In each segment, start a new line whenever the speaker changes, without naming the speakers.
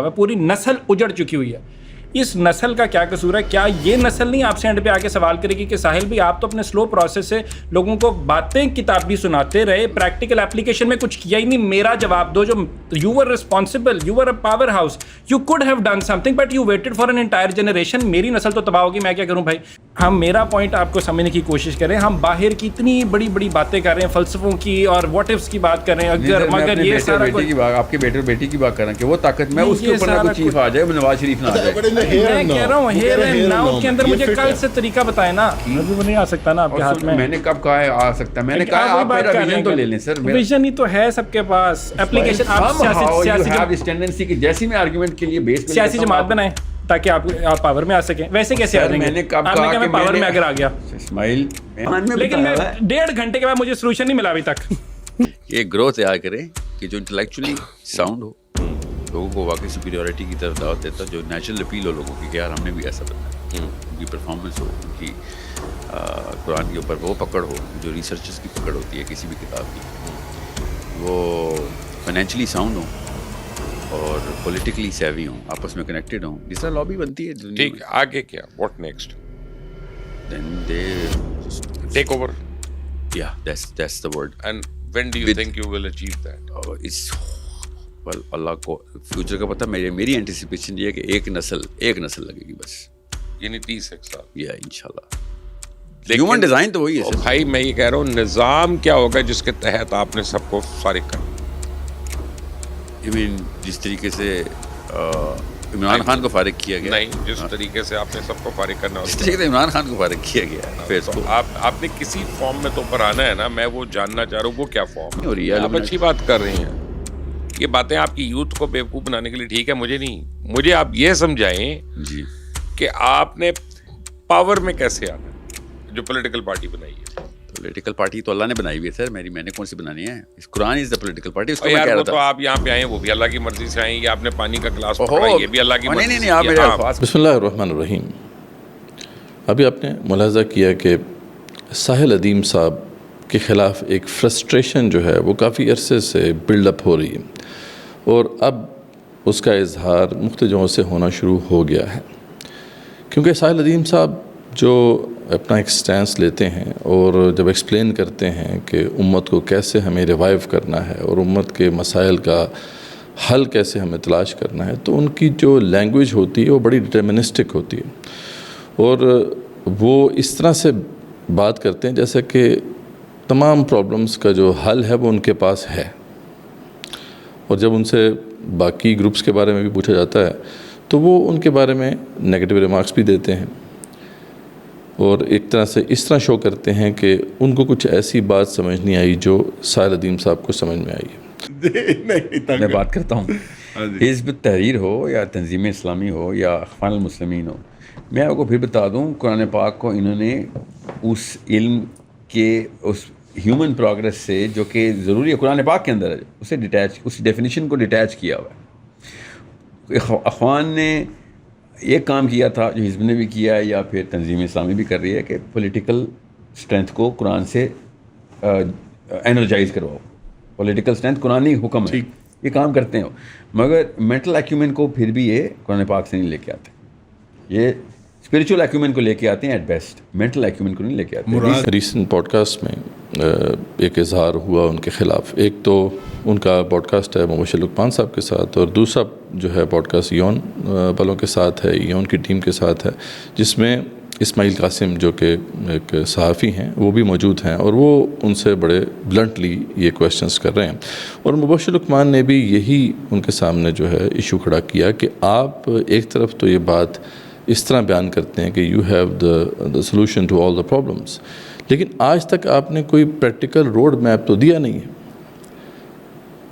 پوری نسل اجڑ چکی ہوئی ہے. اس نسل کا کیا قصور ہے؟ کیا یہ نسل نہیں آپ سے اینڈ پہ آ کے سوال کرے گی کہ ساحل بھی آپ تو اپنے سلو پروسیس سے لوگوں کو باتیں کتابی سناتے رہے, پریکٹیکل اپلیکیشن میں کچھ کیا ہی نہیں. میرا جواب دو, جو you were responsible, you were a power house, you could have done some thing but you waited for an entire generation. میری نسل تو تباہ ہوگی, میں کیا کروں بھائی. ہم میرا پوائنٹ آپ کو سمجھنے کی کوشش کریں. ہم باہر کی اتنی بڑی بڑی باتیں کر رہے ہیں, فلسفوں کی اور واٹ ایفس کی بات کر رہے ہیں, اگر مگر یہ سارا
آپ کے بیٹے اور بیٹی کی بات کر رہے ہیں کہ وہ طاقت میں اس کے اوپر نہ کوئی چیف آ جائے, نواز شریف نہ آ جائے.
میں کہہ رہا ہوں ہیئر اینڈ ناؤ کے اندر مجھے کل سے طریقہ بتائے نا. وہ نہیں آ سکتا نا آپ کے ہاتھ میں.
میں نے کب کہا ہے آ سکتا ہے؟ میں نے کہا آپ میرا ویژن تو لے لیں سر.
ویژن ہی تو ہے سب کے پاس. ایپلیکیشن آپ
جیسی میں آرگومنٹ کے لیے بیس
سیاسی جماعت بنائیں تاکہ آپ پاور میں آ سکیں. ویسے کیسے آ جائیں گے؟
میں نے کب
آپ نے
کہا
کہا میں پاور میں اگر آ گیا
اسماعیل,
لیکن میں 1.5 گھنٹے کے بعد مجھے سولوشن نہیں ملا ابھی تک.
ایک گروہ تیار کریں کہ جو انٹلیکچولی ساؤنڈ ہو, لوگوں کو واقعی سپیریورٹی کی طرف دعوت دیتا, جو نیچرل اپیل ہو لوگوں کی کہ یار ہم نے بھی ایسا بننا ہے, ان کی پرفارمنس ہو, ان کی قرآن کے اوپر وہ پکڑ ہو جو ریسرچز کی پکڑ ہوتی ہے کسی بھی کتاب کی, وہ فائنینشلی ساؤنڈ ہو اور پولیٹیکلی سیوی ہوں, آپس میں کنیکٹڈ ہوں, جس طرح لابی بنتی ہے.
ٹھیک, آگے کیا, what next?
Then they
take over.
یا that's the word.
And when do you think you will achieve that?
اللہ کو فیوچر کا پتہ. میری اینٹیسپیشن یہ ہے کہ ایک نسل لگے گی بس,
یعنی 30 سال.
یا انشاءاللہ. ہیومن ڈیزائن تو وہی ہے.
بھائی میں یہ کہہ رہا ہوں, نظام کیا ہوگا جس کے تحت آپ نے سب کو فارغ کرنا؟
جس طریقے سے عمران خان کو فارغ کیا گیا.
نہیں, جس طریقے سے آپ نے سب کو فارغ کرنا,
جس طریقے سے عمران خان کو فارغ کیا گیا,
تو آپ نے کسی فارم میں تو اوپر آنا ہے نا. میں وہ جاننا چاہ رہا ہوں وہ کیا فارم
اور
ہے. آپ اچھی بات کر رہے ہیں, یہ باتیں آپ کی یوتھ کو بیوقوف بنانے کے لیے ٹھیک ہے, مجھے نہیں. مجھے آپ یہ سمجھائیں
جی
کہ آپ نے پاور میں کیسے آنا ہے, جو پولیٹیکل پارٹی بنائی ہے.
پولیٹیکل پارٹی تو اللہ نے بنائی ہوئی ہے سر, میں نے کون سی بنانی ہے؟ قرآن از دا پولیٹیکل پارٹی. اس کو میں کہہ رہا تھا.
تو آپ یہاں پہ آئے وہ بھی اللہ کی مرضی سے آئے, یا آپ نے پانی کا گلاس پکڑا یہ بھی اللہ کی مرضی سے.
بسم اللہ الرحمن الرحیم. ابھی آپ نے ملاحظہ کیا کہ ساحل ادیم صاحب کے خلاف ایک فرسٹریشن جو ہے وہ کافی عرصے سے بلڈ اپ ہو رہی ہے, اور اب اس کا اظہار مختلف جگہوں سے ہونا شروع ہو گیا ہے. کیونکہ ساحل ادیم صاحب جو اپنا ایک سٹینس لیتے ہیں اور جب ایکسپلین کرتے ہیں کہ امت کو کیسے ہمیں ریوائیو کرنا ہے اور امت کے مسائل کا حل کیسے ہمیں تلاش کرنا ہے, تو ان کی جو لینگویج ہوتی ہے وہ بڑی ڈٹرمنسٹک ہوتی ہے, اور وہ اس طرح سے بات کرتے ہیں جیسے کہ تمام پرابلمس کا جو حل ہے وہ ان کے پاس ہے. اور جب ان سے باقی گروپس کے بارے میں بھی پوچھا جاتا ہے تو وہ ان کے بارے میں نیگیٹو ریمارکس بھی دیتے ہیں, اور ایک طرح سے اس طرح شو کرتے ہیں کہ ان کو کچھ ایسی بات سمجھ نہیں آئی جو ساحل ادیم صاحب کو سمجھ میں آئی ہے.
میں بات کرتا ہوں, حزب تحریر ہو یا تنظیم اسلامی ہو یا اخوان المسلمین ہو, میں آپ کو پھر بتا دوں, قرآن پاک کو انہوں نے اس علم کے اس ہیومن پروگرس سے جو کہ ضروری ہے قرآن پاک کے اندر ہے, اسے ڈیٹیچ, اس ڈیفینیشن کو ڈیٹیچ کیا ہوا ہے. اخوان نے ایک کام کیا تھا جو حزب نے بھی کیا ہے یا پھر تنظیم اسلامی بھی کر رہی ہے, کہ پولیٹیکل اسٹرینتھ کو قرآن سے انرجائز کرواؤ. پولیٹیکل اسٹرینتھ قرآنی حکم ہے, یہ کام کرتے ہیں, مگر مینٹل ایکیومن کو پھر بھی یہ قرآن پاک سے نہیں لے کے آتے. یہ اسپریچول ایکیومن کو لے کے آتے ہیں ایٹ بیسٹ, مینٹل ایکیومن کو نہیں لے کے آتے.
ریسنٹ پوڈ کاسٹ میں ایک اظہار ہوا ان کے خلاف. ایک تو ان کا پوڈ کاسٹ ہے مبشر لقمان صاحب کے ساتھ, اور دوسرا جو ہے پوڈ کاسٹ یون والوں کے ساتھ ہے, یون کی ٹیم کے ساتھ ہے, جس میں اسماعیل قاسم جو کہ ایک صحافی ہیں وہ بھی موجود ہیں, اور وہ ان سے بڑے بلنٹلی یہ کویشچنس کر رہے ہیں. اور مبشر لقمان نے بھی یہی ان کے سامنے جو ہے ایشو کھڑا کیا کہ آپ ایک طرف تو یہ بات اس طرح بیان کرتے ہیں کہ you have the solution to all the problems, لیکن آج تک آپ نے کوئی پریکٹیکل روڈ میپ تو دیا نہیں ہے.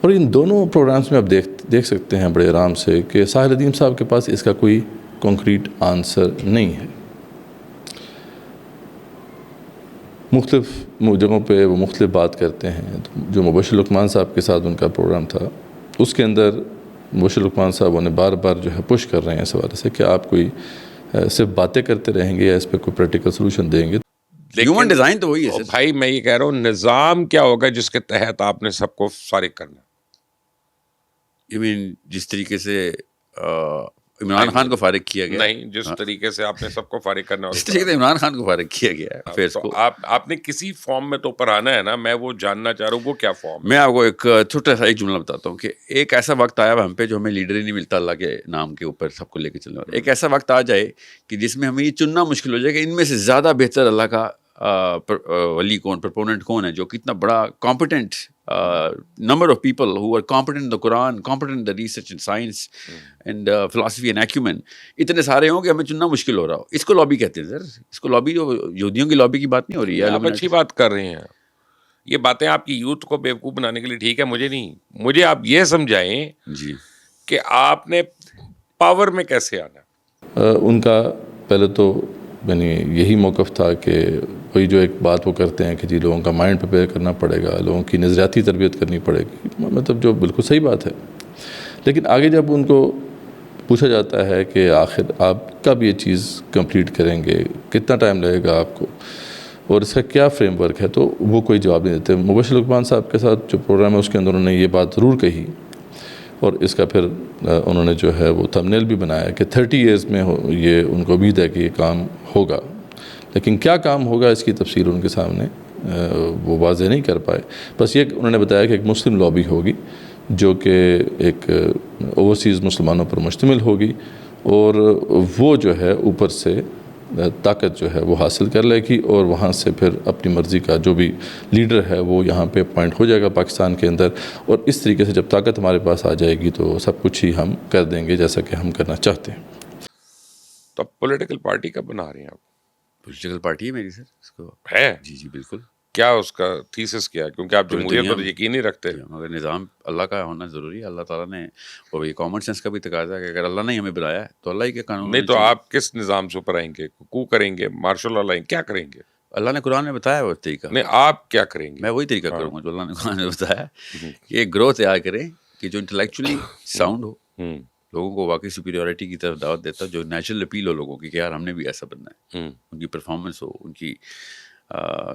اور ان دونوں پروگرامز میں آپ دیکھ سکتے ہیں بڑے آرام سے کہ ساحل ادیم صاحب کے پاس اس کا کوئی کنکریٹ آنسر نہیں ہے. مختلف جگہوں پہ وہ مختلف بات کرتے ہیں. جو مبشر لقمان صاحب کے ساتھ ان کا پروگرام تھا, اس کے اندر مبشر لقمان صاحب انہیں بار بار جو ہے پش کر رہے ہیں اس حوالے سے کہ آپ کوئی صرف باتیں کرتے رہیں گے یا اس پہ کوئی پریکٹیکل سولوشن دیں گے.
ہیومن ڈیزائن تو وہی ہے.
بھائی میں یہ کہہ رہا ہوں, نظام کیا ہوگا جس کے تحت آپ نے سب کو فارغ کرنا؟
جس طریقے سے عمران خان کو فارغ کیا گیا.
نہیں، جس طریقے سے آپ نے سب کو فارغ کرنا
اس طریقے سے عمران خان کو فارغ کیا گیا ہے افیئرس کو.
آپ نے کسی فارم میں تو اوپر آنا ہے نا، میں وہ جاننا چاہ رہا ہوں وہ کیا فارم.
میں آپ کو ایک چھوٹا سا ایک جملہ بتاتا ہوں کہ ایک ایسا وقت آیا ہم پہ جو ہمیں لیڈر ہی نہیں ملتا اللہ کے نام کے اوپر سب کو لے کے چلنے والا. ایک ایسا وقت آ جائے کہ جس میں ہمیں یہ چننا مشکل ہو جائے کہ ان میں سے زیادہ بہتر اللہ کا ولی کون، پرپوننٹ کون ہے، جو کتنا بڑا competent number of people who are competent in the Quran, competent in the research and science and philosophy and acumen, اتنے سارے ہوں کہ ہمیں چننا مشکل ہو رہا ہو. اس کو لابی کہتے ہیں سر. اس کو لابی، جو یہودیوں کی لابی کی بات نہیں ہو رہی ہے.
آپ اچھی بات کر رہے ہیں. یہ باتیں آپ کی یوتھ کو بیوقوف بنانے کے لیے ٹھیک ہے، مجھے نہیں. مجھے آپ یہ سمجھائیں
جی
کہ آپ نے پاور میں کیسے آنا.
ان کا پہلے تو یعنی یہی موقف تھا کہ وہی جو ایک بات وہ کرتے ہیں کہ جی لوگوں کا مائنڈ پریپیئر کرنا پڑے گا، لوگوں کی نظریاتی تربیت کرنی پڑے گی، مطلب جو بالکل صحیح بات ہے. لیکن آگے جب ان کو پوچھا جاتا ہے کہ آخر آپ کب یہ چیز کمپلیٹ کریں گے، کتنا ٹائم لگے گا آپ کو، اور اس کا کیا فریم ورک ہے، تو وہ کوئی جواب نہیں دیتے. مبشر لقمان صاحب کے ساتھ جو پروگرام ہے اس کے اندر انہوں نے یہ بات ضرور کہی، اور اس کا پھر انہوں نے جو ہے وہ تھمبنیل بھی بنایا کہ 30 ایئرز میں یہ ان کو امید ہے کہ یہ کام ہوگا. لیکن کیا کام ہوگا اس کی تفصیل ان کے سامنے وہ واضح نہیں کر پائے. بس یہ انہوں نے بتایا کہ ایک مسلم لابی ہوگی جو کہ ایک اوورسیز مسلمانوں پر مشتمل ہوگی، اور وہ جو ہے اوپر سے طاقت جو ہے وہ حاصل کر لے گی، اور وہاں سے پھر اپنی مرضی کا جو بھی لیڈر ہے وہ یہاں پہ اپوائنٹ ہو جائے گا پاکستان کے اندر. اور اس طریقے سے جب طاقت ہمارے پاس آ جائے گی تو سب کچھ ہی ہم کر دیں گے جیسا کہ ہم کرنا چاہتے ہیں.
تو اب پولیٹیکل پارٹی کب بنا رہے ہیں آپ؟
پولیٹیکل پارٹی ہے میری سر. اس کو
ہے
جی جی بالکل.
کیا اس کا تھیسس کیا ہے؟ کیونکہ آپ جمہوریت پر یقین نہیں رکھتے.
مگر نظام اللہ کا ہونا ضروری ہے. اللہ تعالیٰ نے، اور یہ کامن سینس کا بھی تقاضا ہے کہ اگر اللہ نے ہمیں بنایا ہے تو اللہ ہی کے قانون.
نہیں تو آپ کس نظام سے اوپر آئیں گے؟ کو کریں گے، مارشل لا لائیں گے، کیا کریں گے؟
اللہ نے قرآن میں بتایا وہ طریقہ.
نہیں آپ کیا کریں گے؟
میں وہی طریقہ کروں گا جو اللہ نے قرآن میں بتایا کہ ایک گروہ تیار کریں کہ جو انٹلیکچولی ساؤنڈ ہو، لوگوں کو واقعی سپیریورٹی کی طرف دعوت دیتا، جو نیچرل اپیل ہو لوگوں کی کہ یار ہم نے بھی ایسا بننا ہے. ان کی پرفارمنس ہو، ان کی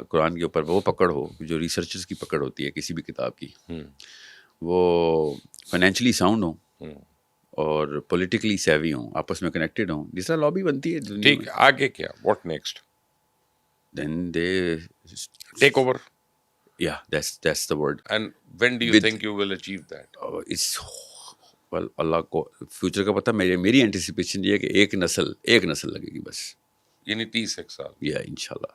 قرآن کے اوپر وہ پکڑ ہو جو ریسرچرز کی پکڑ ہوتی ہے کسی بھی کتاب کی، وہ فائنینشلی ساؤنڈ ہوں اور پولیٹیکلی سیوی ہوں، آپس میں کنیکٹڈ ہوں، جس طرح لابی بنتی ہے.
ٹھیک، آگے کیا؟ What next?
Then they
take over.
یا that's the word.
And when do you think you will achieve that?
well اللہ کو فیوچر کا پتہ. میری انٹیسپیشن یہ ہے کہ ایک نسل لگے گی بس،
یعنی 30 سال.
یا انشاءاللہ.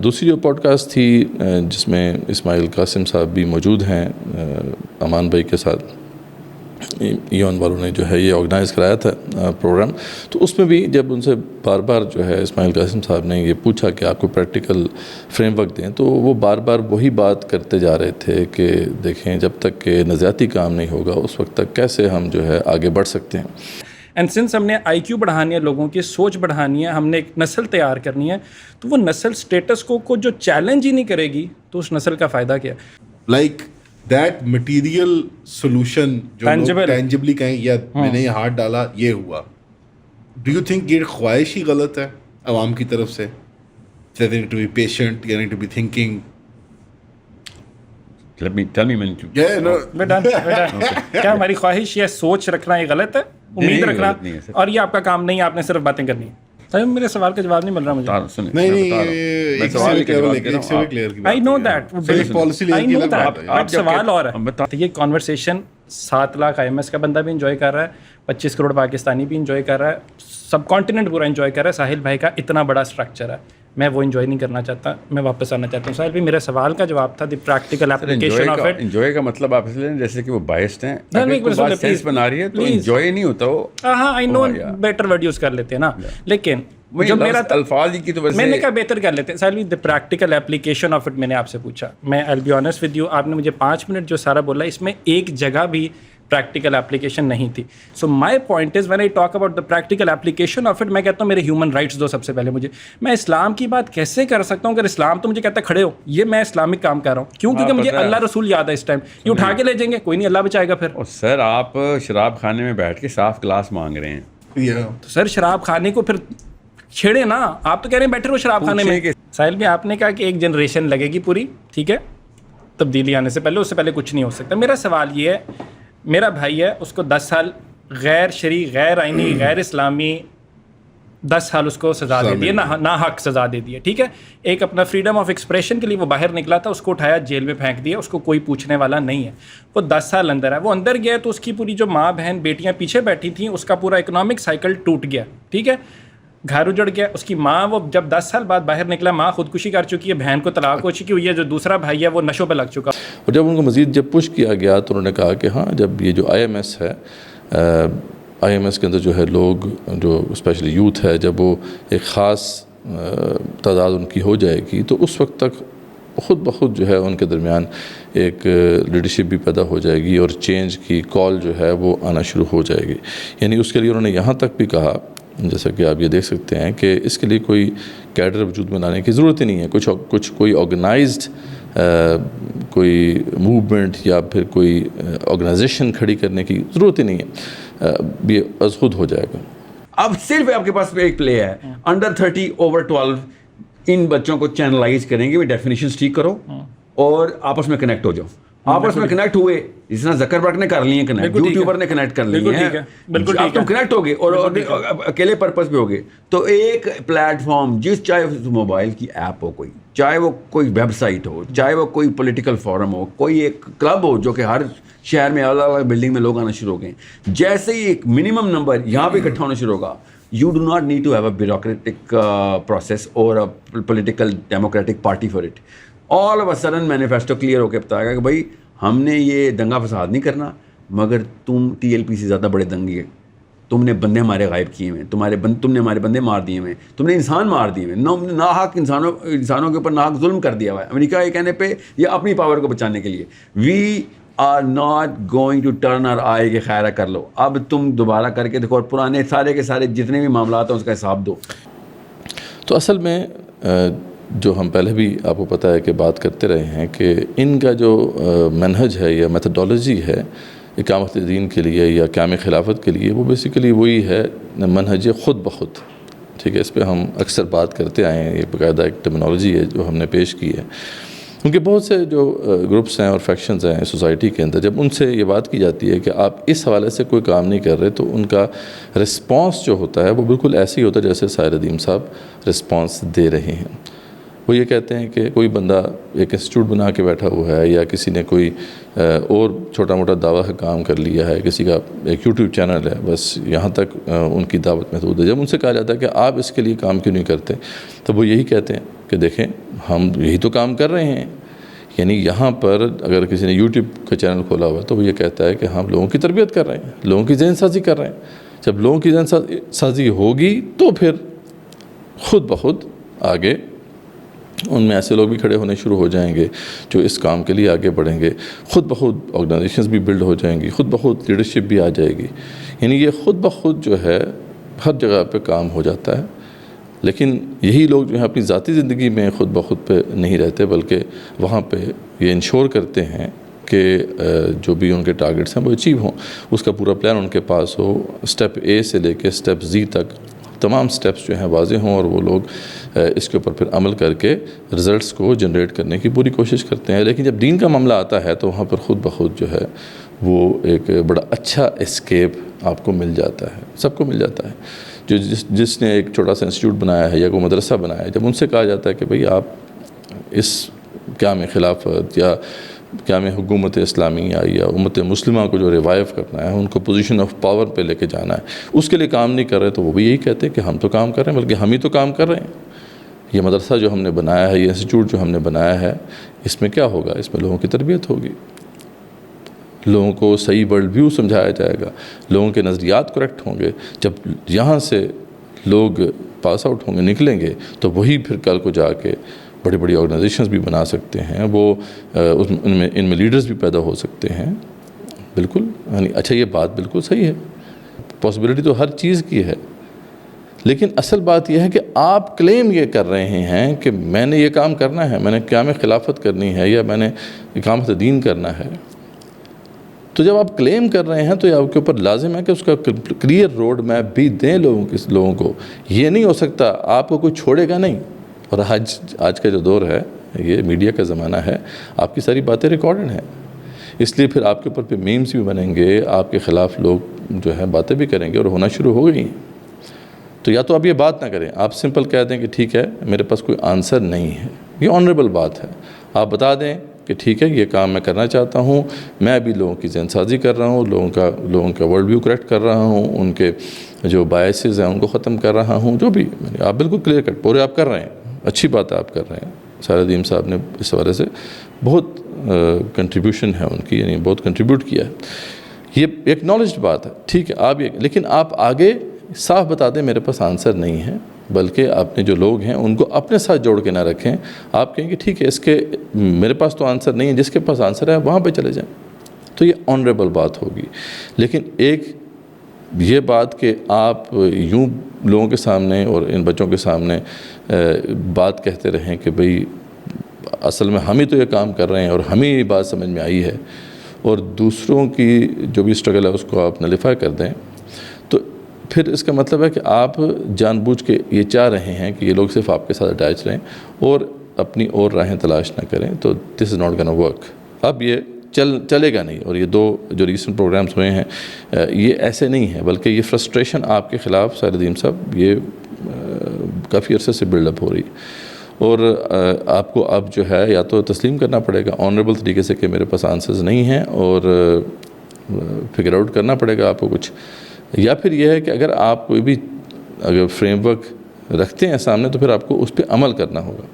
دوسری جو پوڈ کاسٹ تھی جس میں اسماعیل قاسم صاحب بھی موجود ہیں امان بھائی کے ساتھ، ایون والوں نے جو ہے یہ آرگنائز کرایا تھا پروگرام. تو اس میں بھی جب ان سے بار بار جو ہے اسماعیل قاسم صاحب نے یہ پوچھا کہ آپ کو پریکٹیکل فریم ورک دیں، تو وہ بار بار وہی بات کرتے جا رہے تھے کہ دیکھیں جب تک کہ نظریاتی کام نہیں ہوگا اس وقت تک کیسے ہم جو ہے آگے بڑھ سکتے ہیں.
اینڈ سنس ہم نے آئی کیو بڑھانی ہے، لوگوں کی سوچ بڑھانی ہے، ہم نے ایک نسل تیار کرنی ہے، تو وہ نسل اسٹیٹس کو جو چیلنج ہی نہیں کرے گی تو اس نسل کا فائدہ کیا؟
لائک دیٹ مٹیریل سولوشن جو ٹینجبلی کہیں یا میں نے یہ ہاتھ ڈالا یہ ہوا. ڈو یو تھنک یہ خواہش ہی غلط ہے عوام کی طرف سے؟ They need to be patient, they need to be thinking.
tell me when to.
Yeah, no.
کیا ہماری خواہش یا سوچ رکھنا یہ غلط ہے؟ امید رکھنا، اور یہ آپ کا کام نہیں ہے، آپ نے صرف باتیں کرنی ہیں. صحیح، میرے سوال کا جواب نہیں مل رہا مجھے.
نہیں،
I know that. I know that. But سوال اور ہے. یہ کنورسیشن 7 لاکھ IMS کا بندہ بھی انجوائے کر رہا ہے، 25 کروڑ پاکستانی بھی انجوائے کر رہا ہے، سب کانٹیننٹ پورا انجوائے کر رہا ہے. ساحل بھائی کا اتنا بڑا اسٹرکچر ہے، میں وہ انجوائے نہیں کرنا چاہتا، میں واپس آنا چاہتا ہوں. ساحل بھائی، میرے سوال کا جواب تھا دی practical application of it.
Enjoy کا مطلب آپ اس لیے جیسے کہ وہ بائسڈ ہیں، اگر کوئی بات سینس بنا رہی ہے تو انجوائے نہیں ہوتا. وہ
ہاں آئی نو بیٹر ورڈ یوز کر لیتے ہیں نا، لیکن جو میرا
الفاظ کی تو
میں نے کہا بہتر کر لیتے ہیں. Sahil the practical application of it میں نے آپ سے پوچھا. میں I'll be honest with you، آپ نے مجھے 5 منٹ جو سارا بولا اس میں ایک جگہ بھی پریکٹیکل اپلیکیشن نہیں تھی. So my point is when I talk about the practical application of it, میں کہتا ہوں میرے ہیومن رائٹس دو سب سے پہلے مجھے. میں اسلام کی بات کیسے کر سکتا ہوں اگر اسلام تو مجھے کہتا ہے کھڑے ہو، یہ میں اسلامک کام کر رہا ہوں. کیوں؟ کیونکہ مجھے اللہ رسول یاد ہے اس ٹائم. یہ اٹھا کے لے جائیں گے، کوئی نہیں، اللہ بچائے گا. پھر
سر آپ شراب خانے میں بیٹھ کے صاف گلاس مانگ رہے ہیں.
تو سر شراب خانے کو پھر چھیڑے نا. آپ تو کہہ رہے ہیں بیٹھے رہو شراب خانے میں. ساحل بھی آپ نے کہا کہ ایک جنریشن لگے گی پوری، ٹھیک ہے، تبدیلی آنے سے پہلے، اس سے پہلے کچھ نہیں ہو سکتا. میرا سوال یہ ہے، میرا بھائی ہے، اس کو 10 سال غیر شرعی، غیر آئینی، غیر اسلامی 10 سال اس کو سزا دے دی ہے، نا حق سزا دے دی ہے. ٹھیک ہے، ایک اپنا فریڈم آف ایکسپریشن کے لیے وہ باہر نکلا تھا، اس کو اٹھایا جیل میں پھینک دیا، اس کو کوئی پوچھنے والا نہیں ہے. وہ 10 سال اندر ہے. وہ اندر گیا تو اس کی پوری جو ماں بہن بیٹیاں پیچھے بیٹھی تھیں، اس کا پورا اکنامک سائیکل ٹوٹ گیا. ٹھیک ہے، گھر اجڑ گیا. اس کی ماں، وہ جب 10 سال بعد باہر نکلا، ماں خودکشی کر چکی ہے، بہن کو طلاق ہو چکی ہوئی ہے، جو دوسرا بھائی ہے وہ نشوں پہ لگ چکا.
اور جب ان کو مزید جب پش کیا گیا تو انہوں نے کہا کہ ہاں، جب یہ جو IMS ہے، IMS کے اندر جو ہے لوگ جو اسپیشلی یوتھ ہے، جب وہ ایک خاص تعداد ان کی ہو جائے گی تو اس وقت تک خود بخود جو ہے ان کے درمیان ایک لیڈرشپ بھی پیدا ہو جائے گی اور چینج کی کال جو ہے وہ آنا شروع ہو جائے گی. یعنی اس کے لیے انہوں نے یہاں تک بھی کہا، جیسا کہ آپ یہ دیکھ سکتے ہیں، کہ اس کے لیے کوئی کیڈر وجود میں لانے کی ضرورت ہی نہیں ہے. کوئی آرگنائزڈ کوئی موومنٹ یا پھر کوئی آرگنائزیشن کھڑی کرنے کی ضرورت ہی نہیں ہے، یہ از خود ہو جائے گا.
اب صرف آپ کے پاس ایک پلے ہے، انڈر 30 اوور 12 ان بچوں کو چینلائز کریں گے. ڈیفینیشنز ٹھیک کرو اور آپس میں کنیکٹ ہو جاؤ. آپس میں کنیکٹ ہوئے، جس طرح زکربرگ نے کر لی ہیں کنیکٹ، یوٹیوبر نے کنیکٹ کر لی ہیں، اب تم کنیکٹ ہو گئے اور اکیلے پرپز پہ ہو گئے. تو ایک پلیٹ فارم، چاہے موبائل کی ایپ ہو، کوئی چاہے وہ کوئی ویب سائٹ ہو، چاہے وہ کوئی پولیٹیکل فورم ہو، کوئی ایک کلب ہو جو کہ ہر شہر میں الگ الگ بلڈنگ میں لوگ آنا شروع ہو گئے. جیسے ہی ایک منیمم نمبر یہاں پہ اکٹھا ہونا شروع ہوگا، you do not need to have a bureaucratic process or a political democratic party for it. All of a sudden manifesto clear ہو کے بتائے گا کہ بھائی ہم نے یہ دنگا فساد نہیں کرنا، مگر تم TLP سے زیادہ بڑے دنگے ہیں، تم نے بندے ہمارے غائب کیے ہوئے، تم نے ہمارے بندے مار دیے ہوئے، تم نے انسان مار دیے ہوئے، ناحق انسانوں کے اوپر ناحق ظلم کر دیا ہوا ہے. امریکہ یہ کہنے پہ یہ اپنی پاور کو بچانے کے لیے we are not going to turn our eye کہ خیر کر لو. اب تم دوبارہ کر کے دیکھو اور پرانے سارے کے سارے جتنے بھی معاملات ہیں اس کا حساب دو.
تو اصل میں جو ہم پہلے بھی آپ کو پتہ ہے کہ بات کرتے رہے ہیں کہ ان کا جو منہج ہے یا میتھڈالوجی ہے اقامت دین کے لیے یا قیام خلافت کے لیے، وہ بیسیکلی وہی ہے منہج خود بخود. ٹھیک ہے، اس پہ ہم اکثر بات کرتے آئے ہیں، یہ باقاعدہ ایک ٹرمینالوجی ہے جو ہم نے پیش کی ہے. کیونکہ بہت سے جو گروپس ہیں اور فیکشنز ہیں سوسائٹی کے اندر، جب ان سے یہ بات کی جاتی ہے کہ آپ اس حوالے سے کوئی کام نہیں کر رہے، تو ان کا رسپانس جو ہوتا ہے وہ بالکل ایسے ہی ہوتا ہے جیسے ساحر ادیم صاحب رسپانس دے رہے ہیں. وہ یہ کہتے ہیں کہ کوئی بندہ ایک انسٹیٹیوٹ بنا کے بیٹھا ہوا ہے، یا کسی نے کوئی اور چھوٹا موٹا دعویٰ کا کام کر لیا ہے، کسی کا ایک یوٹیوب چینل ہے، بس یہاں تک ان کی دعوت محدود ہے. جب ان سے کہا جاتا ہے کہ آپ اس کے لیے کام کیوں نہیں کرتے، تو وہ یہی کہتے ہیں کہ دیکھیں ہم یہی تو کام کر رہے ہیں. یعنی یہاں پر اگر کسی نے یوٹیوب کا چینل کھولا ہوا ہے تو وہ یہ کہتا ہے کہ ہم لوگوں کی تربیت کر رہے ہیں، لوگوں کی ذہن سازی کر رہے ہیں. جب لوگوں کی ذہن سازی ہوگی تو پھر خود بخود آگے ان میں ایسے لوگ بھی کھڑے ہونے شروع ہو جائیں گے جو اس کام کے لیے آگے بڑھیں گے. خود بخود آرگنائزیشنز بھی بلڈ ہو جائیں گی، خود بخود لیڈرشپ بھی آ جائے گی. یعنی یہ خود بخود جو ہے ہر جگہ پہ کام ہو جاتا ہے. لیکن یہی لوگ جو ہیں اپنی ذاتی زندگی میں خود بخود پہ نہیں رہتے، بلکہ وہاں پہ یہ انشور کرتے ہیں کہ جو بھی ان کے ٹارگٹس ہیں وہ اچیو ہوں. اس کا پورا پلان ان کے پاس ہو، اسٹیپ A سے لے کے اسٹیپ Z تک تمام سٹیپس جو ہیں واضح ہوں، اور وہ لوگ اس کے اوپر پھر عمل کر کے رزلٹس کو جنریٹ کرنے کی پوری کوشش کرتے ہیں. لیکن جب دین کا معاملہ آتا ہے تو وہاں پر خود بخود جو ہے وہ ایک بڑا اچھا اسکیپ آپ کو مل جاتا ہے، سب کو مل جاتا ہے. جس نے ایک چھوٹا سا انسٹیٹیوٹ بنایا ہے یا کوئی مدرسہ بنایا ہے، جب ان سے کہا جاتا ہے کہ بھئی آپ اس قیام خلافت یا قیام حکومت اسلامیہ یا امت مسلمہ کو جو ریوائیو کرنا ہے، ان کو پوزیشن آف پاور پہ لے کے جانا ہے، اس کے لیے کام نہیں کر رہے، تو وہ بھی یہی کہتے ہیں کہ ہم تو کام کر رہے ہیں، بلکہ ہم ہی تو کام کر رہے ہیں. یہ مدرسہ جو ہم نے بنایا ہے، یہ انسٹیٹیوٹ جو ہم نے بنایا ہے، اس میں کیا ہوگا؟ اس میں لوگوں کی تربیت ہوگی، لوگوں کو صحیح ورلڈ ویو سمجھایا جائے گا، لوگوں کے نظریات کریکٹ ہوں گے. جب یہاں سے لوگ پاس آؤٹ ہوں گے، نکلیں گے، تو وہی پھر کل کو جا کے بڑی بڑی آرگنائزیشنز بھی بنا سکتے ہیں، وہ ان میں لیڈرز بھی پیدا ہو سکتے ہیں. بالکل، یعنی اچھا یہ بات بالکل صحیح ہے، پاسبلٹی تو ہر چیز کی ہے. لیکن اصل بات یہ ہے کہ آپ کلیم یہ کر رہے ہیں کہ میں نے یہ کام کرنا ہے، میں نے قیام خلافت کرنی ہے، یا میں نے اقامت دین کرنا ہے. تو جب آپ کلیم کر رہے ہیں تو یہ آپ کے اوپر لازم ہے کہ اس کا کلیئر روڈ میپ بھی دیں لوگوں کو. یہ نہیں ہو سکتا آپ کو کوئی چھوڑے گا نہیں. اور آج کا جو دور ہے، یہ میڈیا کا زمانہ ہے، آپ کی ساری باتیں ریکارڈڈ ہیں. اس لیے پھر آپ کے اوپر پہ میمز بھی بنیں گے, آپ کے خلاف لوگ جو ہے باتیں بھی کریں گے, اور ہونا شروع ہو گئی ہیں. تو یا تو آپ یہ بات نہ کریں, آپ سمپل کہہ دیں کہ ٹھیک ہے میرے پاس کوئی آنسر نہیں ہے, یہ آنریبل بات ہے. آپ بتا دیں کہ ٹھیک ہے یہ کام میں کرنا چاہتا ہوں, میں ابھی لوگوں کی ذہن سازی کر رہا ہوں, لوگوں کا ورلڈ ویو کریکٹ کر رہا ہوں, ان کے جو بایسز ہیں ان کو ختم کر رہا ہوں, جو بھی آپ بالکل کلیئر کٹ پورے آپ کر رہے ہیں, اچھی بات ہے آپ کر رہے ہیں. ساحل ندیم صاحب نے اس حوالے سے بہت کنٹریبیوشن ہے ان کی, یعنی بہت کنٹریبیوٹ کیا ہے, یہ ایک نالجڈ بات ہے, ٹھیک ہے. آپ یہ لیکن آپ آگے صاف بتا دیں میرے پاس آنسر نہیں ہے, بلکہ اپنے جو لوگ ہیں ان کو اپنے ساتھ جوڑ کے نہ رکھیں. آپ کہیں کہ ٹھیک ہے اس کے میرے پاس تو آنسر نہیں ہے, جس کے پاس آنسر ہے وہاں پہ چلے جائیں, تو یہ آنریبل بات ہوگی. لیکن ایک یہ بات کہ آپ یوں لوگوں کے سامنے اور ان بچوں کے سامنے بات کہتے رہیں کہ بھئی اصل میں ہم ہی تو یہ کام کر رہے ہیں اور ہمیں یہ بات سمجھ میں آئی ہے, اور دوسروں کی جو بھی اسٹرگل ہے اس کو آپ نلیفائی کر دیں, تو پھر اس کا مطلب ہے کہ آپ جان بوجھ کے یہ چاہ رہے ہیں کہ یہ لوگ صرف آپ کے ساتھ اٹیچ رہیں اور اپنی اور راہیں تلاش نہ کریں. تو دس از ناٹ گونا ورک. اب یہ چلے گا نہیں. اور یہ دو جو ریسنٹ پروگرامز ہوئے ہیں یہ ایسے نہیں ہیں, بلکہ یہ فرسٹریشن آپ کے خلاف ساحل ندیم صاحب یہ کافی عرصے سے بلڈ اپ ہو رہی ہے, اور آپ کو اب جو ہے یا تو تسلیم کرنا پڑے گا آنریبل طریقے سے کہ میرے پاس آنسرز نہیں ہیں, اور فگر آؤٹ کرنا پڑے گا آپ کو کچھ, یا پھر یہ ہے کہ اگر آپ کوئی بھی اگر فریم ورک رکھتے ہیں سامنے تو پھر آپ کو اس پہ عمل کرنا ہوگا.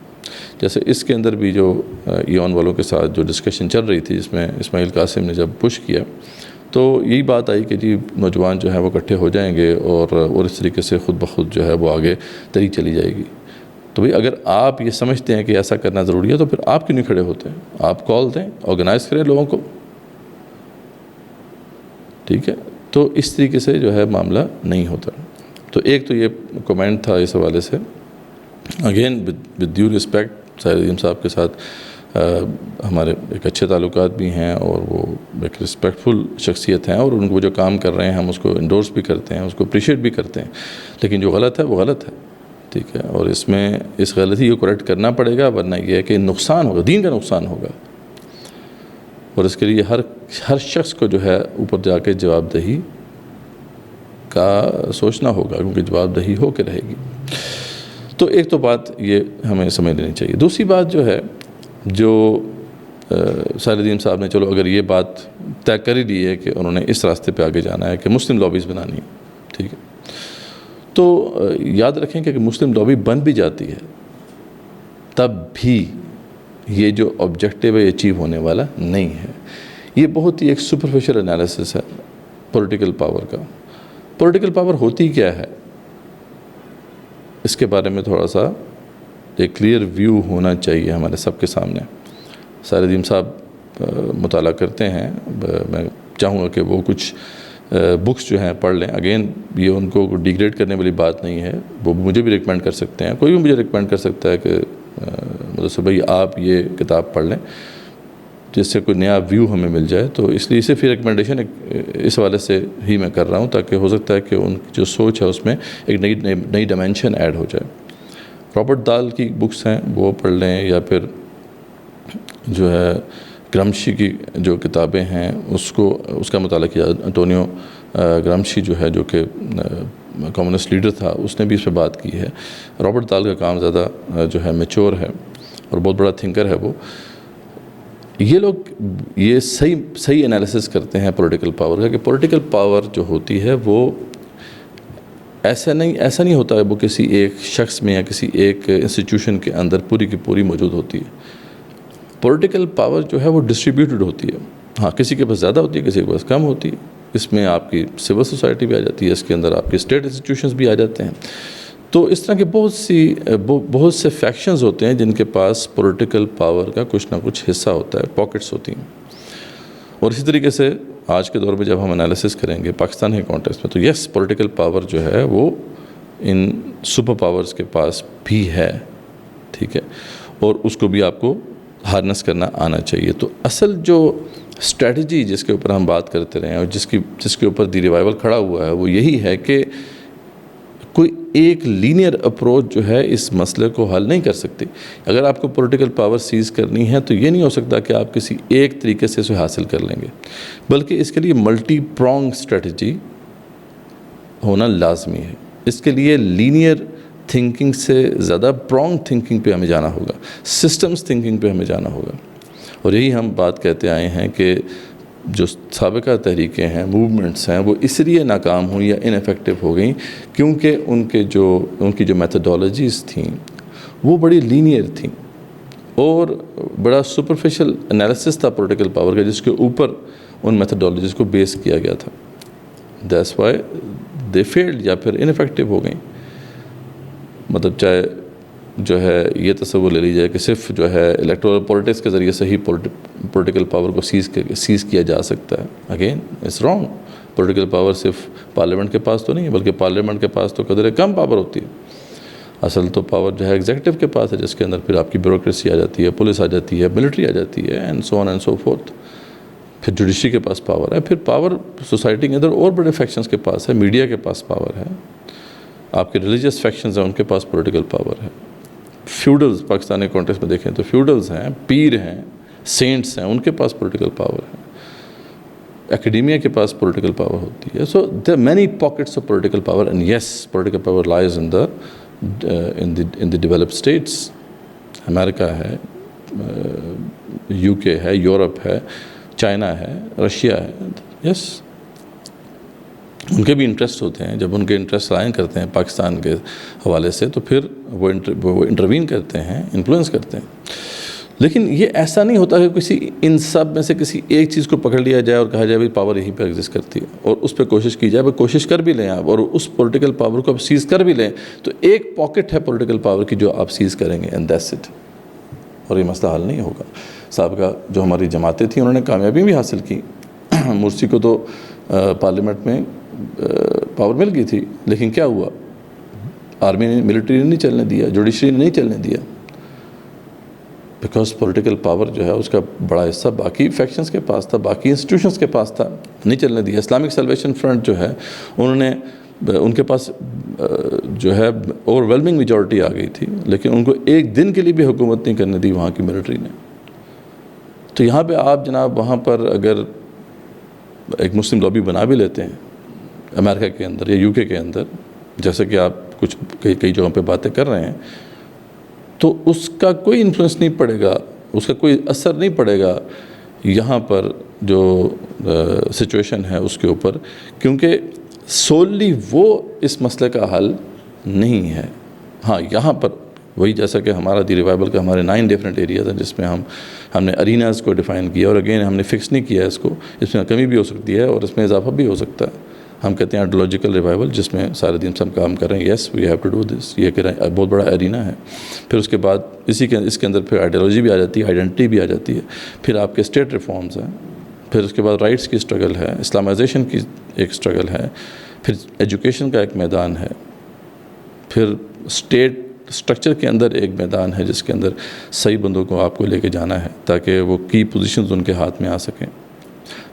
جیسے اس کے اندر بھی جو ایون والوں کے ساتھ جو ڈسکشن چل رہی تھی, جس میں اسماعیل قاسم نے جب پش کیا تو یہی بات آئی کہ جی نوجوان جو ہیں وہ اکٹھے ہو جائیں گے اور اس طریقے سے خود بخود جو ہے وہ آگے تری چلی جائے گی. تو بھئی اگر آپ یہ سمجھتے ہیں کہ ایسا کرنا ضروری ہے تو پھر آپ کیوں نہیں کھڑے ہوتے ہیں؟ آپ کال دیں, آرگنائز کریں لوگوں کو, ٹھیک ہے. تو اس طریقے سے جو ہے معاملہ نہیں ہوتا. تو ایک تو یہ کمنٹ تھا اس حوالے سے. اگین ود ڈیو رسپیکٹ, ساحل ندیم صاحب کے ساتھ ہمارے ایک اچھے تعلقات بھی ہیں, اور وہ ایک رسپیکٹفل شخصیت ہیں, اور ان کو جو کام کر رہے ہیں ہم اس کو انڈورس بھی کرتے ہیں, اس کو اپریشیٹ بھی کرتے ہیں. لیکن جو غلط ہے وہ غلط ہے, ٹھیک ہے. اور اس میں اس غلطی کو کریکٹ کرنا پڑے گا, ورنہ یہ ہے کہ نقصان ہوگا, دین کا نقصان ہوگا. اور اس کے لیے ہر شخص کو جو ہے اوپر جا کے جواب دہی کا سوچنا ہوگا, کیونکہ جواب دہی ہو کے رہے گی. تو ایک تو بات یہ ہمیں سمجھ لینی چاہیے. دوسری بات جو ہے, جو ساحل ندیم صاحب نے چلو اگر یہ بات طے کر ہی لی ہے کہ انہوں نے اس راستے پہ آگے جانا ہے کہ مسلم لابیز بنانی ہے, ٹھیک ہے, تو یاد رکھیں کہ مسلم لابی بن بھی جاتی ہے تب بھی یہ جو آبجیکٹیو ہے اچیو ہونے والا نہیں ہے. یہ بہت ہی ایک سپرفیشل انالیسس ہے پولیٹیکل پاور کا. پولیٹیکل پاور ہوتی کیا ہے, اس کے بارے میں تھوڑا سا ایک کلیئر ویو ہونا چاہیے ہمارے سب کے سامنے. ساحل ندیم صاحب مطالعہ کرتے ہیں, میں چاہوں گا کہ وہ کچھ بکس جو ہیں پڑھ لیں. اگین یہ ان کو ڈیگریڈ کرنے والی بات نہیں ہے, وہ مجھے بھی ریکمینڈ کر سکتے ہیں, کوئی بھی مجھے ریکمینڈ کر سکتا ہے کہ مدثر بھائی آپ یہ کتاب پڑھ لیں, جس سے کوئی نیا ویو ہمیں مل جائے. تو اس لیے صرف یہ ریکمنڈیشن اس حوالے سے ہی میں کر رہا ہوں, تاکہ ہو سکتا ہے کہ ان کی جو سوچ ہے اس میں ایک نئی ڈائمینشن ایڈ ہو جائے. رابرٹ دال کی بکس ہیں وہ پڑھ لیں, یا پھر جو ہے گرامشی کی جو کتابیں ہیں اس کا مطالعہ کیا. انٹونیو گرامشی جو ہے, جو کہ کمیونسٹ لیڈر تھا, اس نے بھی اس پہ بات کی ہے. رابرٹ دال کا کام زیادہ جو ہے میچور ہے اور بہت بڑا تھنکر ہے وہ. یہ لوگ یہ صحیح انالیسس کرتے ہیں پولیٹیکل پاور کا, کہ پولیٹیکل پاور جو ہوتی ہے وہ ایسا نہیں ہوتا ہے وہ کسی ایک شخص میں یا کسی ایک انسٹیٹیوشن کے اندر پوری کی پوری موجود ہوتی ہے. پولیٹیکل پاور جو ہے وہ ڈسٹریبیوٹڈ ہوتی ہے. ہاں, کسی کے پاس زیادہ ہوتی ہے, کسی کے پاس کم ہوتی ہے. اس میں آپ کی سول سوسائٹی بھی آ جاتی ہے, اس کے اندر آپ کے اسٹیٹ انسٹیٹیوشنز بھی آ جاتے ہیں. تو اس طرح کے بہت سے فیکشنز ہوتے ہیں جن کے پاس پولیٹیکل پاور کا کچھ نہ کچھ حصہ ہوتا ہے, پاکٹس ہوتی ہیں. اور اسی طریقے سے آج کے دور میں جب ہم انالیسس کریں گے پاکستان کے کانٹیکسٹ میں, تو یس پولیٹیکل پاور جو ہے وہ ان سپر پاورز کے پاس بھی ہے, ٹھیک ہے, اور اس کو بھی آپ کو ہارنس کرنا آنا چاہیے. تو اصل جو اسٹریٹجی جس کے اوپر ہم بات کرتے رہے ہیں اور جس کے اوپر دی ریوائول کھڑا ہوا ہے وہ یہی ہے کہ کوئی ایک لینئر اپروچ جو ہے اس مسئلے کو حل نہیں کر سکتی. اگر آپ کو پولیٹیکل پاور سیز کرنی ہے تو یہ نہیں ہو سکتا کہ آپ کسی ایک طریقے سے اسے حاصل کر لیں گے، بلکہ اس کے لیے ملٹی پرونگ اسٹریٹجی ہونا لازمی ہے. اس کے لیے لینئر تھنکنگ سے زیادہ پرونگ تھنکنگ پہ ہمیں جانا ہوگا، سسٹمز تھنکنگ پہ ہمیں جانا ہوگا. اور یہی ہم بات کہتے آئے ہیں کہ جو سابقہ تحریکیں ہیں، موومنٹس ہیں، وہ اس لیے ناکام ہوئیں یا ان ایفیکٹو ہو گئیں کیونکہ ان کی جو میتھڈالوجیز تھیں وہ بڑی لینئر تھیں اور بڑا سپرفیشل انالیسس تھا پولیٹیکل پاور کا، جس کے اوپر ان میتھڈالوجیز کو بیس کیا گیا تھا. دیٹس وائی دے فیلڈ یا پھر ان ایفیکٹو ہو گئیں. مطلب چاہے جو ہے یہ تصور لے لیجیے کہ صرف جو ہے الیکٹورل پولیٹکس کے ذریعے سے ہی پولیٹیکل پاور کو سیز کیا جا سکتا ہے. Again it's wrong. Political power صرف پارلیمنٹ کے پاس تو نہیں ہے، بلکہ پارلیمنٹ کے پاس تو قدرے کم پاور ہوتی ہے. اصل تو پاور جو ہے ایگزیکٹو کے پاس ہے، جس کے اندر پھر آپ کی بیوروکریسی آ جاتی ہے، پولیس آ جاتی ہے، ملٹری آ جاتی ہے، and so on and so fourth. پھر جوڈیشری کے پاس پاور ہے، پھر پاور سوسائٹی کے اندر اور بڑے فیکشنز کے پاس ہے، میڈیا کے پاس پاور ہے، آپ کے ریلیجیس فیکشنز ہیں ان کے پاس پولیٹیکل پاور ہے. فیوڈلز پاکستانی کانٹیکسٹ میں دیکھیں تو فیوڈلز ہیں، پیر ہیں، سینٹس ہیں، ان کے پاس پولیٹیکل پاور ہے. ایکیڈیمیا کے پاس پولیٹیکل پاور ہوتی ہے. So there are many pockets of political power and yes political power lies in the developed states. امریکہ ہے، UK ہے، یورپ ہے، چائنا ہے، رشیا ہے. یس ان کے بھی انٹرسٹ ہوتے ہیں. جب ان کے انٹرسٹ لائن کرتے ہیں پاکستان کے حوالے سے تو پھر وہ انٹروین کرتے ہیں، انفلوئنس کرتے ہیں. لیکن یہ ایسا نہیں ہوتا کہ کسی ان سب میں سے کسی ایک چیز کو پکڑ لیا جائے اور کہا جائے بھائی پاور یہیں پہ ایگزسٹ کرتی ہے اور اس پہ کوشش کی جائے. بھائی کوشش کر بھی لیں آپ اور اس پولیٹیکل پاور کو آپ سیز کر بھی لیں تو ایک پاکٹ ہے پولیٹیکل پاور کی جو آپ سیز کریں گے اینڈ دیٹس اٹ. اور یہ مسئلہ حل نہیں ہوگا. سابقہ جو ہماری جماعتیں تھیں انہوں نے کامیابی بھی حاصل کی. مرسی کو تو پارلیمنٹ میں پاور مل گئی تھی، لیکن کیا ہوا؟ آرمی نے، ملٹری نے نہیں چلنے دیا، جوڈیشری نے نہیں چلنے دیا، بیکاز پولیٹیکل پاور جو ہے اس کا بڑا حصہ باقی فیکشنز کے پاس تھا، باقی انسٹیٹیوشنز کے پاس تھا، نہیں چلنے دیا. اسلامک سیلویشن فرنٹ جو ہے ان کے پاس جو ہے اوور ویلمنگ میجورٹی آ گئی تھی، لیکن ان کو ایک دن کے لیے بھی حکومت نہیں کرنے دی وہاں کی ملٹری نے. تو یہاں پہ آپ جناب وہاں پر اگر ایک مسلم لابی بنا بھی لیتے ہیں امریکہ کے اندر یا UK کے اندر، جیسے کہ آپ کچھ کئی جگہوں پہ باتیں کر رہے ہیں، تو اس کا کوئی انفلوئنس نہیں پڑے گا، اس کا کوئی اثر نہیں پڑے گا یہاں پر جو سچویشن ہے اس کے اوپر، کیونکہ سوللی وہ اس مسئلے کا حل نہیں ہے. ہاں یہاں پر وہی جیسا کہ ہمارا دی ریوائول کا ہمارے 9 ڈفرینٹ ایریاز ہیں جس میں ہم نے اریناز کو ڈیفائن کیا، اور اگین ہم نے فکس نہیں کیا اس کو. اس میں کمی بھی ہو سکتی ہے اور اس میں اضافہ بھی ہو سکتا ہے. ہم کہتے ہیں آئیڈیالوجیکل ریوائول جس میں سارے دن سے ہم کام کر رہے ہیں. Yes we have to do this. یہ کہ بہت بڑا ارینا ہے. پھر اس کے بعد اس کے اندر پھر آئیڈیالوجی بھی آ جاتی ہے، آئیڈینٹی بھی آ جاتی ہے. پھر آپ کے اسٹیٹ ریفارمز ہیں. پھر اس کے بعد رائٹس کی اسٹرگل ہے، اسلامائزیشن کی ایک اسٹرگل ہے. پھر ایجوکیشن کا ایک میدان ہے. پھر اسٹیٹ اسٹرکچر کے اندر ایک میدان ہے جس کے اندر صحیح بندوں کو آپ کو لے کے جانا ہے تاکہ وہ کی پوزیشنز ان کے ہاتھ میں آ سکیں.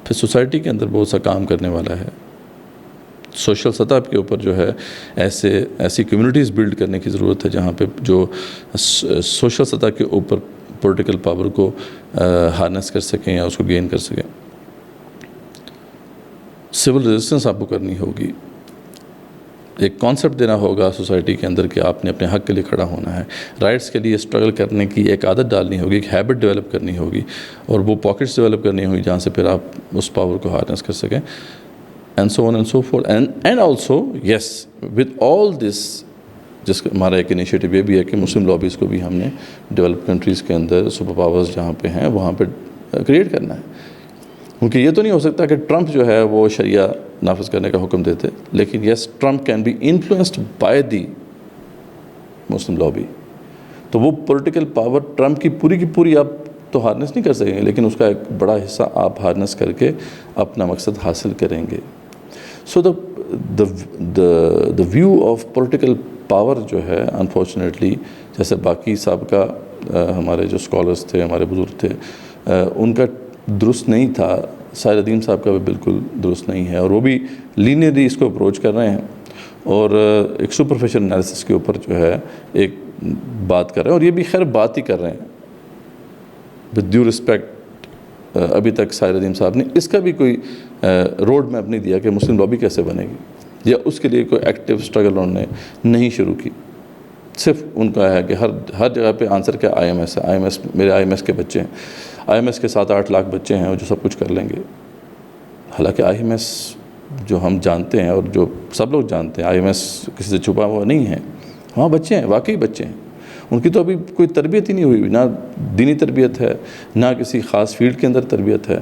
پھر سوسائٹی کے اندر بہت سا کام کرنے والا ہے. سوشل سطح کے اوپر جو ہے ایسی کمیونٹیز بلڈ کرنے کی ضرورت ہے جہاں پہ جو سوشل سطح کے اوپر پولیٹیکل پاور کو ہارنس کر سکیں یا اس کو گین کر سکیں. سول ریزسٹنس آپ کو کرنی ہوگی. ایک کانسیپٹ دینا ہوگا سوسائٹی کے اندر کہ آپ نے اپنے حق کے لیے کھڑا ہونا ہے. رائٹس کے لیے اسٹرگل کرنے کی ایک عادت ڈالنی ہوگی، ایک ہیبٹ ڈیولپ کرنی ہوگی، اور وہ پاکٹس ڈیولپ کرنی ہوگی جہاں سے پھر آپ اس پاور کو ہارنس کر سکیں. And so on and so forth. And also yes with all this جس کا ہمارا ایک انیشیٹو یہ بھی ہے کہ مسلم لابیز کو بھی ہم نے ڈیولپ کنٹریز کے اندر سپر پاورز جہاں پہ ہیں وہاں پہ کریٹ کرنا ہے. کیونکہ یہ تو نہیں ہو سکتا کہ ٹرمپ جو ہے وہ شریعہ نافذ کرنے کا حکم دیتے، لیکن yes Trump can be influenced by the Muslim lobby. تو وہ پولیٹیکل پاور ٹرمپ کی پوری آپ تو ہارنس نہیں کر سکیں گے، لیکن اس کا ایک بڑا حصہ آپ ہارنس کر کے اپنا مقصد حاصل کریں گے. So the view of political power جو ہے انفارچونیٹلی جیسے باقی سابقہ ہمارے جو اسکالرس تھے، ہمارے بزرگ تھے، ان کا درست نہیں تھا. ساحل ادیم صاحب کا بھی بالکل درست نہیں ہے، اور وہ بھی لینئرلی اس کو اپروچ کر رہے ہیں. اور ایک سپرفیشل انالیسس کے اوپر جو ہے ایک بات کر رہے ہیں، اور یہ بھی خیر بات ہی کر رہے ہیں ود ڈیو رسپیکٹ. ابھی تک ساحر ندیم صاحب نے اس کا بھی کوئی روڈ میپ نہیں دیا کہ مسلم لابی کیسے بنے گی، یا اس کے لیے کوئی ایکٹیو اسٹرگل انہوں نے نہیں شروع کی. صرف ان کا ہے کہ ہر جگہ پہ آنسر کیا آئی ایم ایس ہے. آئی ایم ایس، میرے آئی ایم ایس کے بچے ہیں، آئی ایم ایس کے 7-8 لاکھ بچے ہیں جو سب کچھ کر لیں گے. حالانکہ آئی ایم ایس جو ہم جانتے ہیں اور جو سب لوگ جانتے ہیں، آئی ایم ایس کسی سے چھپا ہوا نہیں ہے. وہاں بچے ہیں، واقعی بچے ہیں. ان کی تو ابھی کوئی تربیت ہی نہیں ہوئی، نہ دینی تربیت ہے، نہ کسی خاص فیلڈ کے اندر تربیت ہے،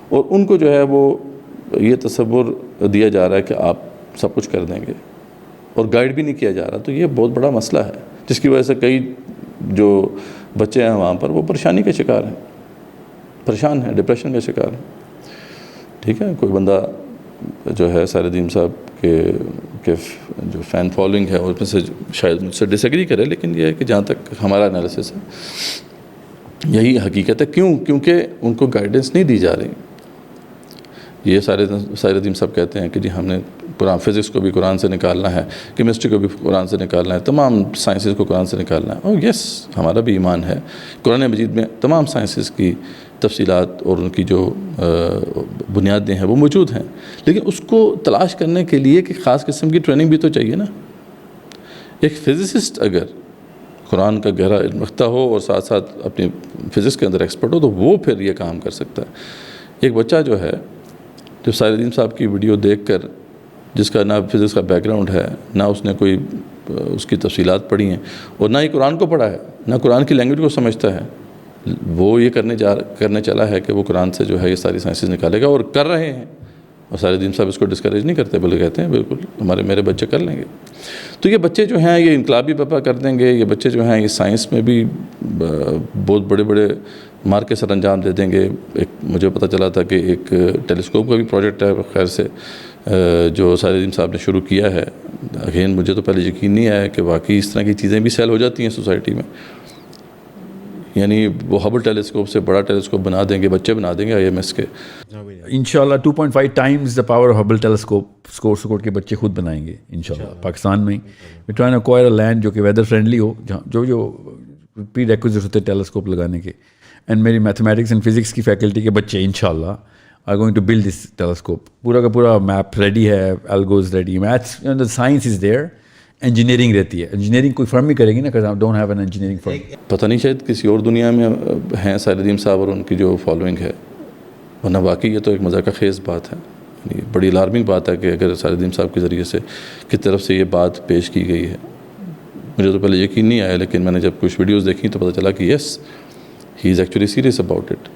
اور ان کو جو ہے وہ یہ تصور دیا جا رہا ہے کہ آپ سب کچھ کر دیں گے، اور گائیڈ بھی نہیں کیا جا رہا. تو یہ بہت بڑا مسئلہ ہے جس کی وجہ سے کئی جو بچے ہیں وہاں پر وہ پریشانی کے شکار ہیں، پریشان ہیں، ڈپریشن کا شکار ہیں. ٹھیک ہے، کوئی بندہ جو ہے ساحر ندیم صاحب کے جو فین فالوئنگ ہے اس میں سے شاید مجھ سے ڈس ایگری کرے، لیکن یہ ہے کہ جہاں تک ہمارا انالیسس ہے یہی حقیقت ہے. کیونکہ ان کو گائیڈنس نہیں دی جا رہی. یہ ساحر ندیم صاحب کہتے ہیں کہ جی ہم نے فزکس کو بھی قرآن سے نکالنا ہے، کیمسٹری کو بھی قرآن سے نکالنا ہے، تمام سائنسز کو قرآن سے نکالنا ہے. اور یس، ہمارا بھی ایمان ہے قرآن مجید میں تمام سائنسز کی تفصیلات اور ان کی جو بنیادیں ہیں وہ موجود ہیں، لیکن اس کو تلاش کرنے کے لیے کہ خاص قسم کی ٹریننگ بھی تو چاہیے نا. ایک فزسسٹ اگر قرآن کا گہرا علم رکھتا ہو اور ساتھ ساتھ اپنی فزکس کے اندر ایکسپرٹ ہو تو وہ پھر یہ کام کر سکتا ہے. ایک بچہ جو ہے جو ساحر ندیم صاحب کی ویڈیو دیکھ کر، جس کا نہ فزکس کا بیک گراؤنڈ ہے، نہ اس نے کوئی اس کی تفصیلات پڑھی ہیں، اور نہ ہی قرآن کو پڑھا ہے، نہ قرآن کی لینگویج کو سمجھتا ہے، وہ یہ کرنے چلا ہے کہ وہ قرآن سے جو ہے یہ ساری سائنسز نکالے گا، اور کر رہے ہیں. اور ساحر ندیم صاحب اس کو ڈسکریج نہیں کرتے، بلکہ کہتے ہیں بالکل میرے بچے کر لیں گے. تو یہ بچے جو ہیں یہ انقلابی پپا کر دیں گے. یہ بچے جو ہیں یہ سائنس میں بھی بہت بڑے بڑے مار کے سر انجام دے دیں گے. ایک مجھے پتہ چلا تھا کہ ایک ٹیلیسکوپ کا بھی پروجیکٹ ہے خیر سے جو ساحر ندیم صاحب نے شروع کیا ہے. اگین مجھے تو پہلے یقین نہیں آیا کہ واقعی اس طرح کی چیزیں بھی سیل ہو جاتی ہیں سوسائٹی میں. یعنی وہ ہبل ٹیلیسکوپ سے بڑا ٹیلیسکوپ بنا دیں گے، بچے بنا دیں گے آئی ایم ایس کے.
انشاءاللہ 2.5 times the power of Hubble telescope school کے بچے خود بنائیں گے انشاءاللہ پاکستان میں. We trying acquire a land جو کہ ویدر فرینڈلی ہو، جہاں جو پری ریکوزٹ ہوتے ٹیلیسکوپ لگانے کے. اینڈ میری میتھمیٹکس اینڈ فزکس کی فیکلٹی کے بچے انشاءاللہ are going to build this telescope. پورا کا پورا میپ ریڈی ہے، algos ready, maths science is there. Engineering رہتی ہے، انجینئرنگ کوئی فرم ہی کرے گی نا، کہ ڈونٹ ہیو این انجینئرنگ فرم.
پتہ نہیں شاید کسی اور دنیا میں ہیں ساحر ندیم صاحب اور ان کی جو فالوئنگ ہے، ورنہ واقعی یہ تو ایک مذاق خیز بات ہے. بڑی الارمنگ بات ہے کہ اگر ساحر ندیم صاحب کے ذریعے سے کی طرف سے یہ بات پیش کی گئی ہے. مجھے تو پہلے یقین نہیں آیا، لیکن میں نے جب کچھ ویڈیوز دیکھی تو پتہ چلا کہ yes he is actually serious about it.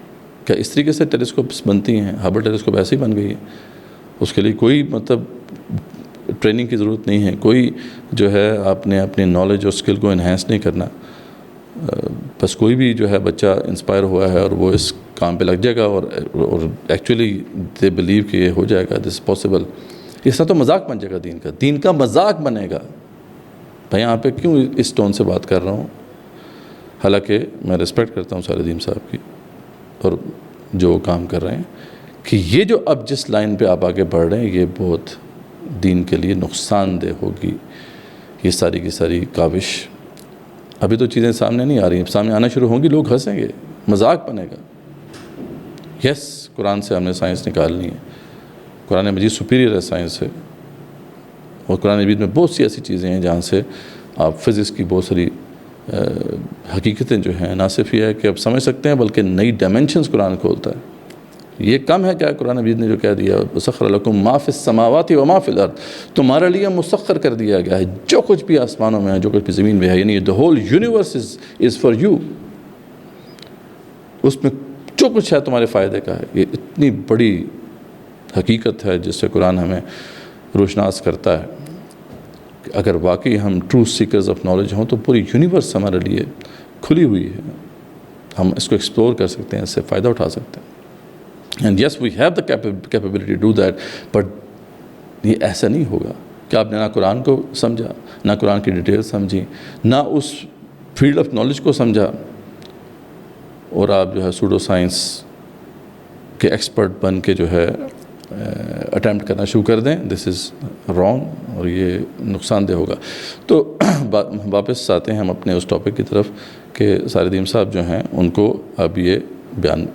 کیا اس طریقے سے ٹیلیسکوپس بنتی ہیں؟ ہبل ٹیلیسکوپ ایسے ہی بن گئی ہے. اس کے لیے کوئی ٹریننگ کی ضرورت نہیں ہے، کوئی جو ہے آپ نے اپنی نالج اور اسکل کو انہینس نہیں کرنا. بس کوئی بھی جو ہے بچہ انسپائر ہوا ہے اور وہ اس کام پہ لگ جائے گا اور ایکچولی دے بلیو کہ یہ ہو جائے گا، دس پاسبل. اس طرح تو مذاق بن جائے گا دین کا، دین کا مذاق بنے گا. بھائی یہاں پہ کیوں اس ٹون سے بات کر رہا ہوں؟ حالانکہ میں رسپیکٹ کرتا ہوں ساحر ندیم صاحب کی اور جو کام کر رہے ہیں، کہ یہ جو اب جس لائن پہ آپ آگے بڑھ رہے ہیں یہ بہت دین کے لیے نقصان دہ ہوگی. یہ ساری کی ساری کاوش ابھی تو چیزیں سامنے نہیں آ رہی ہیں، سامنے آنا شروع ہوں گی، لوگ ہنسیں گے، مذاق بنے گا. یس قرآن سے ہم نے سائنس نکالنی ہے، قرآن مجید سپیریئر ہے سائنس سے، اور قرآن مجید میں بہت سی ایسی چیزیں ہیں جہاں سے آپ فزکس کی بہت ساری حقیقتیں جو ہیں نہ صرف یہ ہے کہ آپ سمجھ سکتے ہیں بلکہ نئی ڈائمنشنز قرآن کھولتا ہے. یہ کم ہے کیا قرآن مجید نے جو کہہ دیا وَسَخَّرَ لَكُم مَا فِي السَّمَاوَاتِ وَمَا فِي الْأَرْضِ، تمہارے لیے مسخر کر دیا گیا ہے جو کچھ بھی آسمانوں میں ہے، جو کچھ بھی زمین میں ہے. یعنی the whole universe is for you. اس میں جو کچھ ہے تمہارے فائدے کا ہے. یہ اتنی بڑی حقیقت ہے جس سے قرآن ہمیں روشناس کرتا ہے کہ اگر واقعی ہم ٹرو سیکرز آف نالج ہوں تو پوری یونیورس ہمارے لیے کھلی ہوئی ہے. ہم اس کو ایکسپلور کر سکتے ہیں، اس سے فائدہ اٹھا سکتے ہیں. And yes we have the capability to do that. But یہ ایسا نہیں ہوگا کہ آپ نے نہ قرآن کو سمجھا، نہ قرآن کی ڈیٹیل سمجھی، نہ اس فیلڈ آف نالج کو سمجھا، اور آپ جو ہے سوڈو سائنس کے ایکسپرٹ بن کے جو ہے اٹیمپٹ کرنا شروع کر دیں. دس از رانگ اور یہ نقصان دہ ہوگا. تو واپس آتے ہیں ہم اپنے اس ٹاپک کی طرف کہ ساحر ندیم صاحب جو ہیں ان کو اب یہ بیان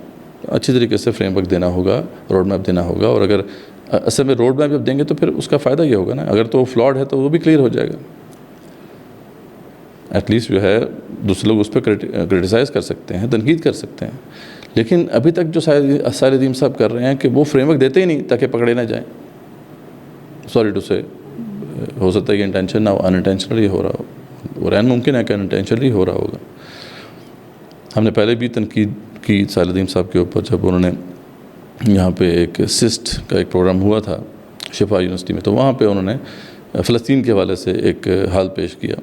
اچھی طریقے سے فریم ورک دینا ہوگا, روڈ میپ دینا ہوگا. اور اگر اصل میں روڈ میپ جب دیں گے تو پھر اس کا فائدہ یہ ہوگا نا, اگر تو فلاڈ ہے تو وہ بھی کلیئر ہو جائے گا. ایٹ لیسٹ جو ہے دوسرے لوگ اس پہ کرٹیسائز کر سکتے ہیں, تنقید کر سکتے ہیں. لیکن ابھی تک جو ساحر ندیم صاحب کر رہے ہیں کہ وہ فریم ورک دیتے ہی نہیں تاکہ پکڑے نہ جائیں. سوری ٹو سے, ہو سکتا ہے کہ انٹینشن نہ ہو, ان انٹینشنلی ہو رہا ہو, اور ممکن ہے کہ ان انٹینشنلی ہو رہا ہوگا. ہم نے پہلے بھی تنقید کی ساحر ندیم صاحب کے اوپر جب انہوں نے یہاں پہ ایک سسٹ کا ایک پروگرام ہوا تھا شفا یونیورسٹی میں, تو وہاں پہ انہوں نے فلسطین کے حوالے سے ایک حال پیش کیا.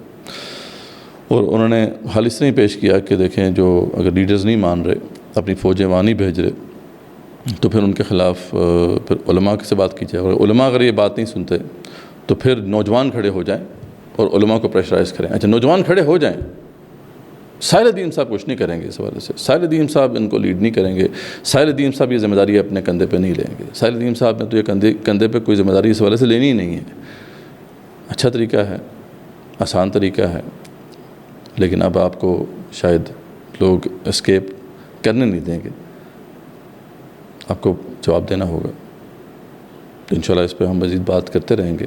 اور انہوں نے حال اس طرح ہی پیش کیا کہ دیکھیں جو اگر لیڈرز نہیں مان رہے, اپنی فوجیں وہاں نہیں بھیج رہے, تو پھر ان کے خلاف پھر علماء سے بات کی جائے. اور علماء اگر یہ بات نہیں سنتے تو پھر نوجوان کھڑے ہو جائیں اور علماء کو پریشرائز کریں. اچھا نوجوان کھڑے ہو جائیں, ساحر ندیم صاحب کچھ نہیں کریں گے اس حوالے سے. ساحر ندیم صاحب ان کو لیڈ نہیں کریں گے. ساحر ندیم صاحب یہ ذمہ داری اپنے کندھے پہ نہیں لیں گے. ساحر ندیم صاحب نے تو یہ کندھے پہ کوئی ذمہ داری اس حوالے سے لینی ہی نہیں ہے. اچھا طریقہ ہے, آسان طریقہ ہے, لیکن اب آپ کو شاید لوگ اسکیپ کرنے نہیں دیں گے, آپ کو جواب دینا ہوگا. تو انشاءاللہ اس پہ ہم مزید بات کرتے رہیں گے.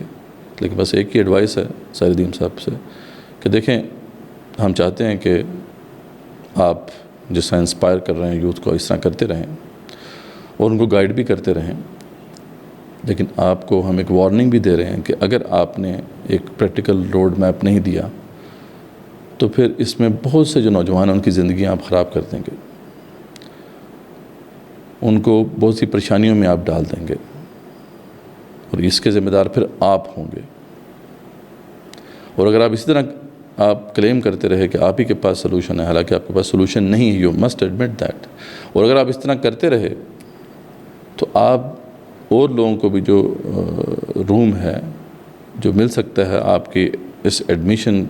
لیکن بس ایک ہی ایڈوائس ہے ساحر ندیم صاحب سے کہ دیکھیں, ہم چاہتے ہیں کہ آپ جس طرح انسپائر کر رہے ہیں یوتھ کو, اس طرح کرتے رہیں اور ان کو گائیڈ بھی کرتے رہیں. لیکن آپ کو ہم ایک وارننگ بھی دے رہے ہیں کہ اگر آپ نے ایک پریکٹیکل روڈ میپ نہیں دیا تو پھر اس میں بہت سے جو نوجوان ہیں ان کی زندگیاں آپ خراب کر دیں گے, ان کو بہت سی پریشانیوں میں آپ ڈال دیں گے, اور اس کے ذمہ دار پھر آپ ہوں گے. اور اگر آپ اسی طرح آپ کلیم کرتے رہے کہ آپ ہی کے پاس سلوشن ہے, حالانکہ آپ کے پاس سلوشن نہیں ہے, یو مسٹ ایڈمٹ دیٹ. اور اگر آپ اس طرح کرتے رہے تو آپ اور لوگوں کو بھی جو روم ہے, جو مل سکتا ہے آپ کی اس ایڈمیشن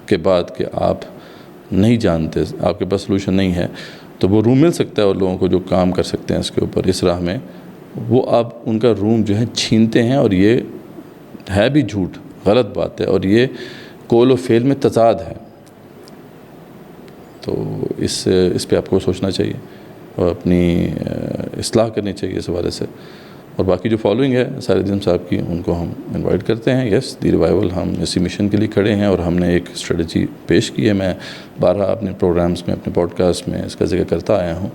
کے بعد کہ آپ نہیں جانتے, آپ کے پاس سلوشن نہیں ہے, تو وہ روم مل سکتا ہے. اور لوگوں کو جو کام کر سکتے ہیں اس کے اوپر اس راہ میں, وہ آپ ان کا روم جو ہے چھینتے ہیں. اور یہ ہے بھی جھوٹ, غلط بات ہے, اور یہ قول و فعل میں تضاد ہے. تو اس پہ آپ کو سوچنا چاہیے اور اپنی اصلاح کرنی چاہیے اس حوالے سے. اور باقی جو فالوئنگ ہے ساحر ندیم صاحب کی, ان کو ہم انوائٹ کرتے ہیں. یس, دی ریوائول, ہم اسی مشن کے لیے کھڑے ہیں اور ہم نے ایک اسٹریٹجی پیش کی ہے. میں بارہا اپنے پروگرامز میں, اپنے پوڈ کاسٹ میں اس کا ذکر کرتا آیا ہوں.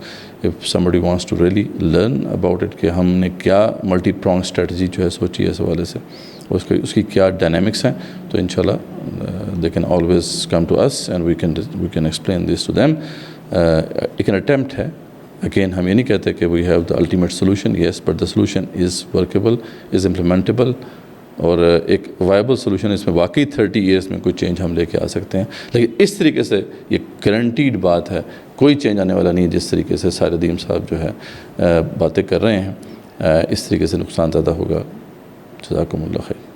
If somebody wants to really learn about it کہ ہم نے کیا ملٹی پرونگ اسٹریٹجی جو ہے سوچی ہے اس حوالے سے, اس کی کیا ڈائنامکس ہیں, تو انشاءاللہ they can always come to us and we can explain this to them. ایک attempt ہے. Again, ہم یہ نہیں کہتے کہ we have the ultimate solution, yes, but the solution is workable, is implementable, اور ایک وائبل سلوشن اس میں واقعی 30 ایئرس میں کوئی چینج ہم لے کے آ سکتے ہیں. لیکن اس طریقے سے یہ گارنٹیڈ بات ہے, کوئی چینج آنے والا نہیں ہے. جس طریقے سے ساحر ندیم صاحب جو ہے باتیں کر رہے ہیں, اس طریقے سے نقصان زیادہ ہوگا. جزاکم اللہ خیر.